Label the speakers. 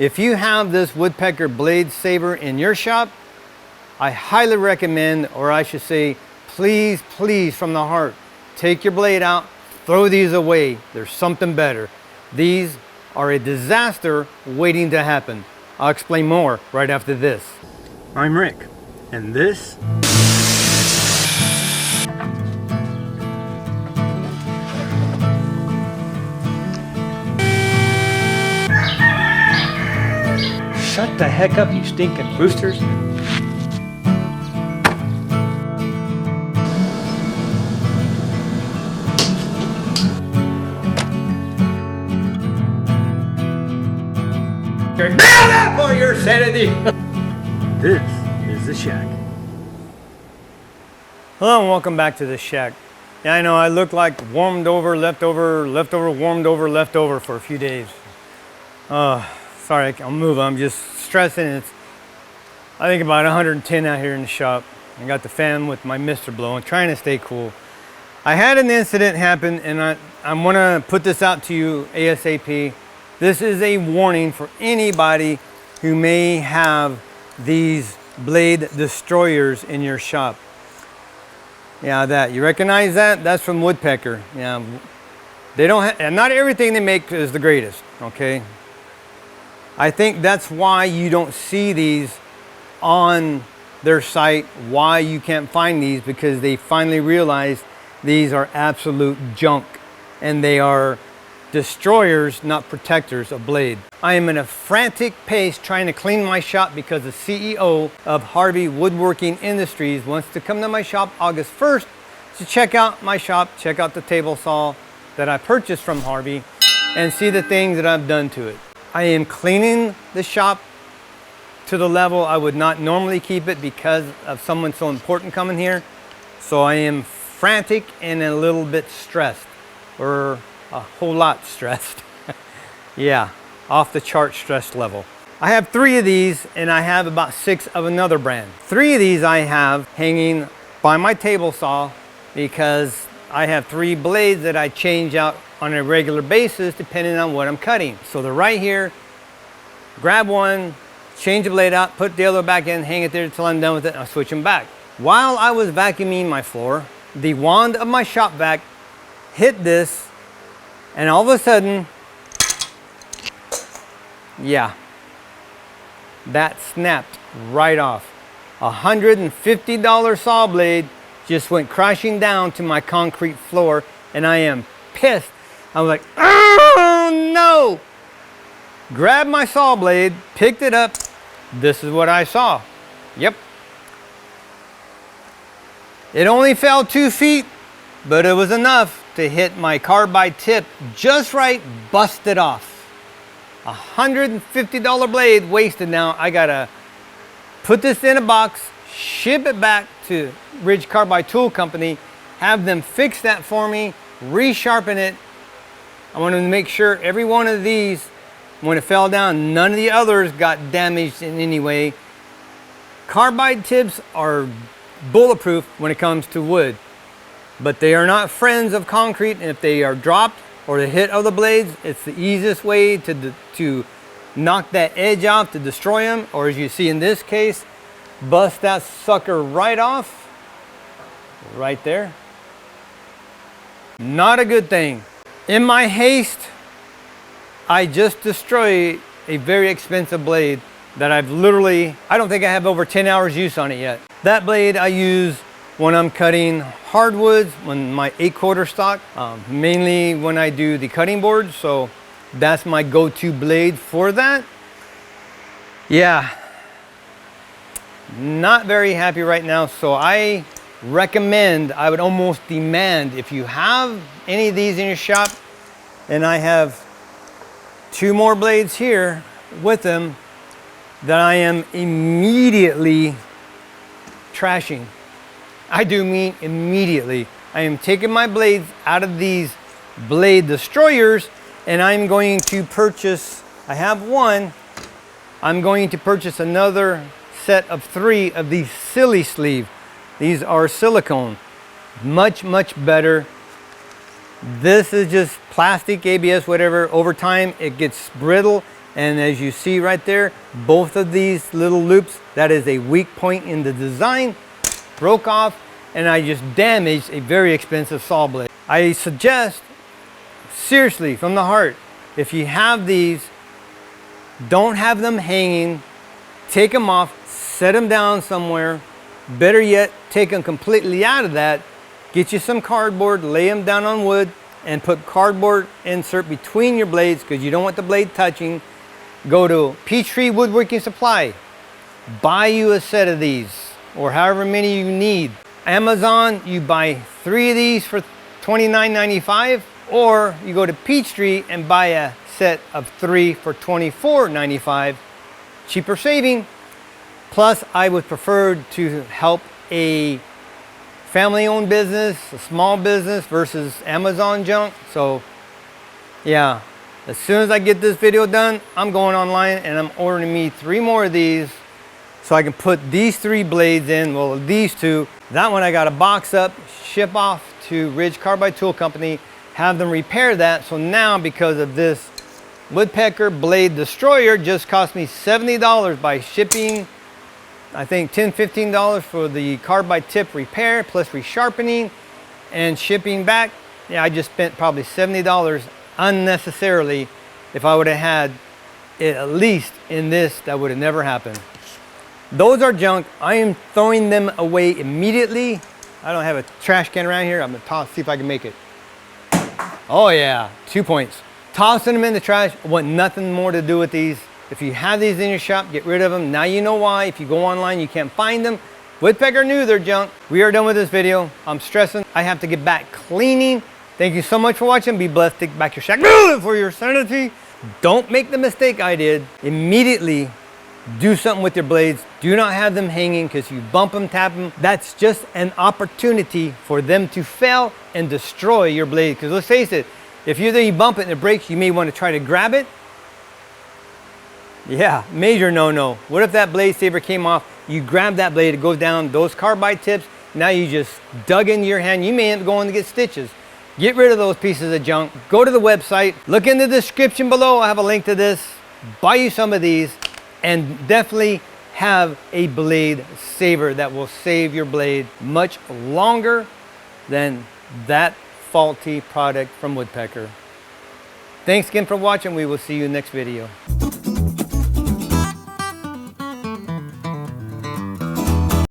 Speaker 1: If you have this Woodpecker Blade Saver in your shop, I highly recommend, or I should say, please, please, from the heart, take your blade out, throw these away. There's something better. These are a disaster waiting to happen. I'll explain more right after this. I'm Rick, and this shut the heck up, you stinking roosters. You're down for your sanity. This is the shack. Hello and welcome back to the shack. Yeah, I know I look like warmed over, leftover, warmed over, leftover for a few days. Sorry, I'll move. I'm just stressing. It's, I think, about 110 out here in the shop. I got the fan with my mister blowing, trying to stay cool. I had an incident happen, and I'm gonna put this out to you ASAP. This is a warning for anybody who may have these blade destroyers in your shop. Yeah, that, you recognize that? That's from Woodpecker. Yeah, they don't have, and not everything they make is the greatest, okay? I think that's why you don't see these on their site, why you can't find these, because they finally realized these are absolute junk and they are destroyers, not protectors of blade. I am in a frantic pace trying to clean my shop because the CEO of Harvey Woodworking Industries wants to come to my shop August 1st to check out my shop, check out the table saw that I purchased from Harvey, and see the things that I've done to it. I am cleaning the shop to the level I would not normally keep it because of someone so important coming here. So I am frantic and a little bit stressed, or a whole lot stressed. Yeah, off the chart stress level. I have 3 of these and I have about 6 of another brand. 3 of these I have hanging by my table saw because I have 3 blades that I change out on a regular basis depending on what I'm cutting. So they're right here. Grab one, change the blade out, put the other back in, hang it there until I'm done with it, and I'll switch them back. While I was vacuuming my floor, the wand of my shop vac hit this, and all of a sudden, yeah, that snapped right off. $150 saw blade just went crashing down to my concrete floor, and I am pissed. I was like, oh no! Grabbed my saw blade, picked it up. This is what I saw. Yep. It only fell 2 feet, but it was enough to hit my carbide tip just right, bust it off. $150 blade wasted now. I gotta put this in a box, ship it back to Ridge Carbide Tool Company, have them fix that for me, resharpen it. I want to make sure every one of these, when it fell down, none of the others got damaged in any way. Carbide tips are bulletproof when it comes to wood, but they are not friends of concrete, and if they are dropped or the hit of the blades, it's the easiest way to knock that edge off, to destroy them, or as you see in this case, bust that sucker right off, right there. Not a good thing. In my haste, I just destroyed a very expensive blade that I've literally, I don't think I have over 10 hours use on it yet. That blade I use when I'm cutting hardwoods, when my 8/4 stock, mainly when I do the cutting boards. So that's my go-to blade for that. Yeah, not very happy right now. So I recommend, I would almost demand, if you have any of these in your shop, and I have 2 more blades here with them, that I am immediately trashing. I do mean immediately. I am taking my blades out of these blade destroyers, and I'm going to purchase, I have one, I'm going to purchase another set of 3 of these Sili Sleeve. These are silicone, much better. This is just plastic, ABS, whatever. Over time it gets brittle And as you see right there, both of these little loops, that is a weak point in the design, broke off, and I just damaged a very expensive saw blade. I suggest, seriously, from the heart, if you have these, don't have them hanging, take them off, set them down somewhere. Better yet, take them completely out of that, get you some cardboard, lay them down on wood, and put cardboard insert between your blades because you don't want the blade touching. Go to Peachtree Woodworking Supply, buy you a set of these, or however many you need. Amazon, you buy 3 of these for $29.95, or you go to Peachtree and buy a set of 3 for $24.95. Cheaper saving. Plus, I would prefer to help a family-owned business, a small business versus Amazon junk. So, yeah, as soon as I get this video done, I'm going online and I'm ordering me 3 more of these so I can put these 3 blades in. Well, these 2. That one I got to box up, ship off to Ridge Carbide Tool Company, have them repair that. So now, because of this Woodpecker Blade Destroyer, just cost me $70 by shipping. I think $10, $15 for the carbide tip repair plus resharpening and shipping back. Yeah, I just spent probably $70 unnecessarily. If I would have had it at least in this, that would have never happened. Those are junk. I am throwing them away immediately. I don't have a trash can around here. I'm gonna toss, see if I can make it. Oh yeah, 2 points. Tossing them in the trash. I want nothing more to do with these. If you have these in your shop, get rid of them. Now you know why. If you go online, you can't find them. Woodpecker knew they're junk. We are done with this video. I'm stressing. I have to get back cleaning. Thank you so much for watching. Be blessed. Take back your shack for your sanity. Don't make the mistake I did. Immediately do something with your blades. Do not have them hanging because you bump them, tap them. That's just an opportunity for them to fail and destroy your blade. Because let's face it, if you bump it and it breaks, you may want to try to grab it. Yeah, major no-no. What if that blade saver came off, you grab that blade, it goes down, those carbide tips, now you just dug into your hand, you may end up going to get stitches. Get rid of those pieces of junk. Go to the website, look in the description below, I have a link to this. Buy you some of these, and definitely have a blade saver that will save your blade much longer than that faulty product from Woodpecker. Thanks again for watching. We will see you in the next video.